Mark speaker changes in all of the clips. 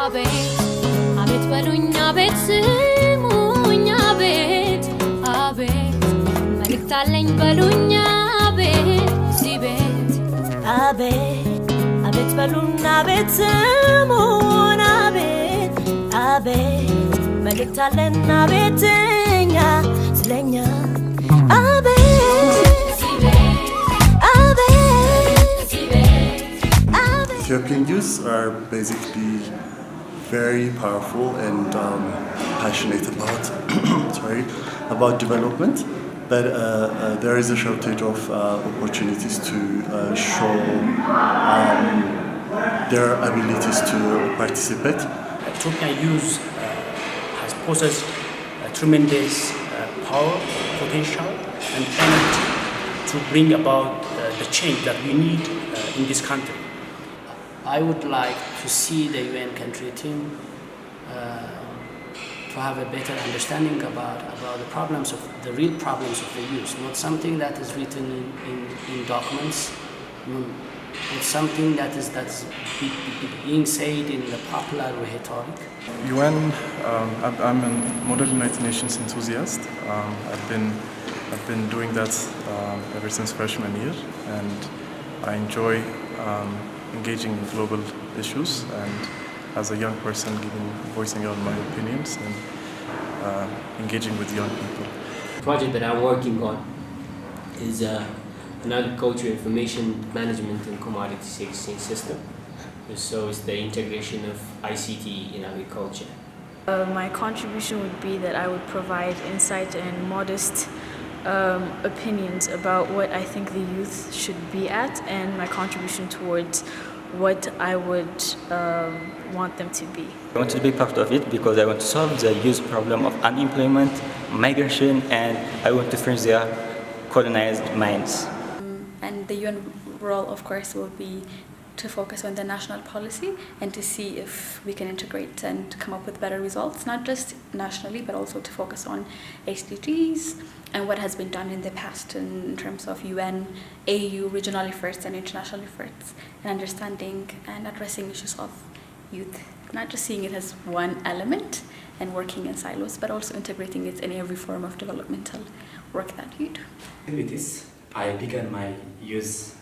Speaker 1: አቤት አቤት በሉኝ አቤት ስሙኝ አቤት አቤት መልእክት አለኝ በሉኝ አቤት እዚህ ቤት አቤት አቤት በሉኝ አቤት ስሙኝ አቤት አቤት መልእክት አለን አቤት እኛ ስለኛ
Speaker 2: Ethiopian youth are basically very powerful and passionate about development, but there is a shortage of opportunities to show their abilities to participate.
Speaker 3: Ethiopian youth has possessed tremendous power, potential, and energy to bring about the change that we need in this country.
Speaker 4: I would like to see the UN country team to have a better understanding about the real problems of the youth, not something that is written in documents, not something that is being said in the popular rhetoric.
Speaker 5: UN, I'm a Model United Nations enthusiast. I've been doing that ever since freshman year, and I enjoy engaging in global issues, and as a young person voicing out my opinions and engaging with young people.
Speaker 6: The project that I'm working on is an agriculture information management and commodities exchange system. So it's the integration of ICT in agriculture.
Speaker 7: My contribution would be that I would provide insight and modest opinions about what I think the youth should be at, and my contribution towards what I would want them to be.
Speaker 8: I want to be part of it because I want to solve the youth problem of unemployment, migration, and I want to free their colonized minds.
Speaker 9: And the UN role, of course, will be to focus on the national policy and to see if we can integrate and come up with better results, not just nationally, but also to focus on SDGs and what has been done in the past in terms of UN, AU, regional efforts and international efforts, and understanding and addressing issues of youth, not just seeing it as one element and working in silos, but also integrating it in every form of developmental work that you do.
Speaker 10: Activities. I began my youth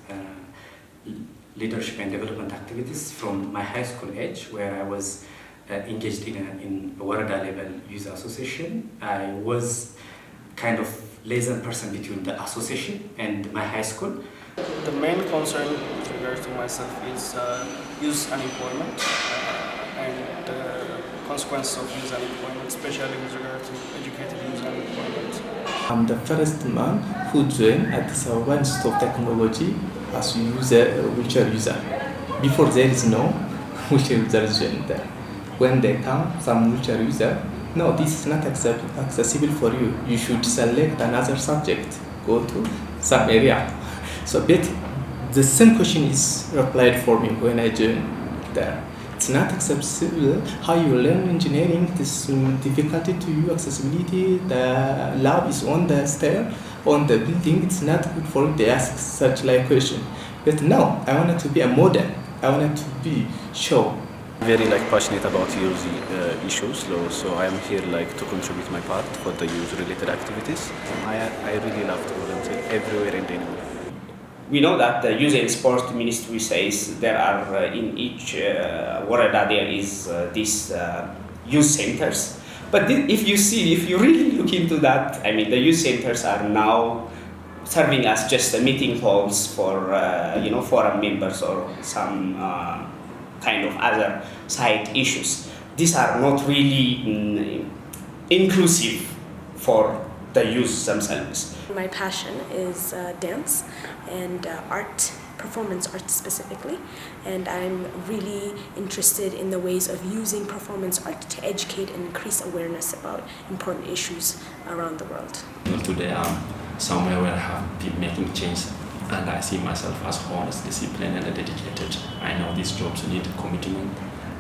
Speaker 10: leadership and development activities from my high school age, where I was engaged in a Warada level youth association. I was kind of liaison person between the association and my high school.
Speaker 3: The main concern with regards to myself is youth unemployment and the consequences of youth unemployment, especially with regard to educated youth unemployment.
Speaker 11: I'm the first man who joined Addis Ababa Institute of Technology as a wheelchair user. Before there is no wheelchair users joined there. When they come, some wheelchair user, no, this is not accessible for you. You should select another subject, go to some area. So the same question is replied for me when I joined there. It's not accessible. How you learn engineering, it is difficulty to you, accessibility. The lab is on the stair, on the building. It's not good for you to ask such like question. But now I wanted to be a model. I wanted to be show.
Speaker 12: Very passionate about youth issues, so I am here to contribute my part for the youth related activities. I really love to volunteer everywhere and anywhere.
Speaker 13: We know that the Youth and Sport Ministry says there are in each Warada there is these youth centers. But if you really look into that, I mean the youth centers are now serving as just meeting halls for forum members or some kind of other side issues. These are not really inclusive for the youth themselves.
Speaker 14: My passion is dance and art, performance art specifically, and I'm really interested in the ways of using performance art to educate and increase awareness about important issues around the world.
Speaker 15: Today I'm somewhere where I have been making change, and I see myself as honest, disciplined and dedicated. I know these jobs need commitment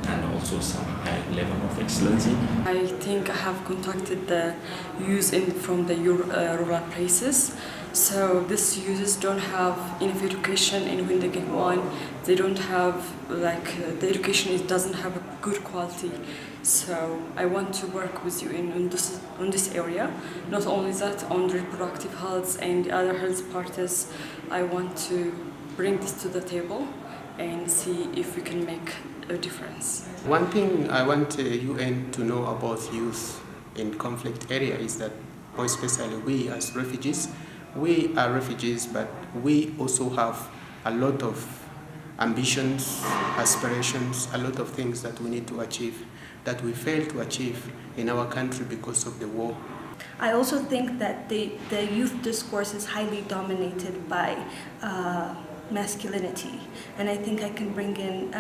Speaker 15: and also some high level of excellency.
Speaker 16: I think I have contacted the youth from the rural places So these youths don't have enough education, and when they get one, they don't have the education. It doesn't have a good quality. So I want to work with you on this area. Not only that, on reproductive health and the other health parties, I want to bring this to the table and see if we can make a difference.
Speaker 17: One thing I want UN to know about youth in conflict area is that, more especially we as refugees, we are refugees, but we also have a lot of ambitions, aspirations, a lot of things that we need to achieve, that we fail to achieve in our country because of the war.
Speaker 18: I also think that the youth discourse is highly dominated by masculinity, and I think I can bring in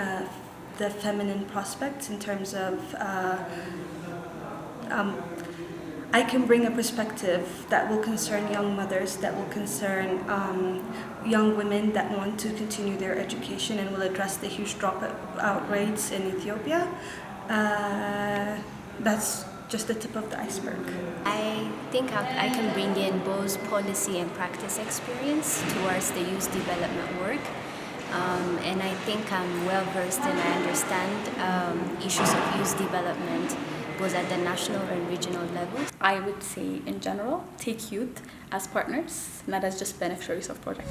Speaker 18: the feminine prospects in terms of I can bring a perspective that will concern young mothers, that will concern young women that want to continue their education, and will address the huge dropout rates in Ethiopia. That's just the tip of the iceberg.
Speaker 19: I think I can bring in both policy and practice experience towards the youth development work. And I think I'm well versed and I understand issues of youth development both at the national and regional level.
Speaker 9: I would say, in general, take youth as partners, not as just beneficiaries of projects.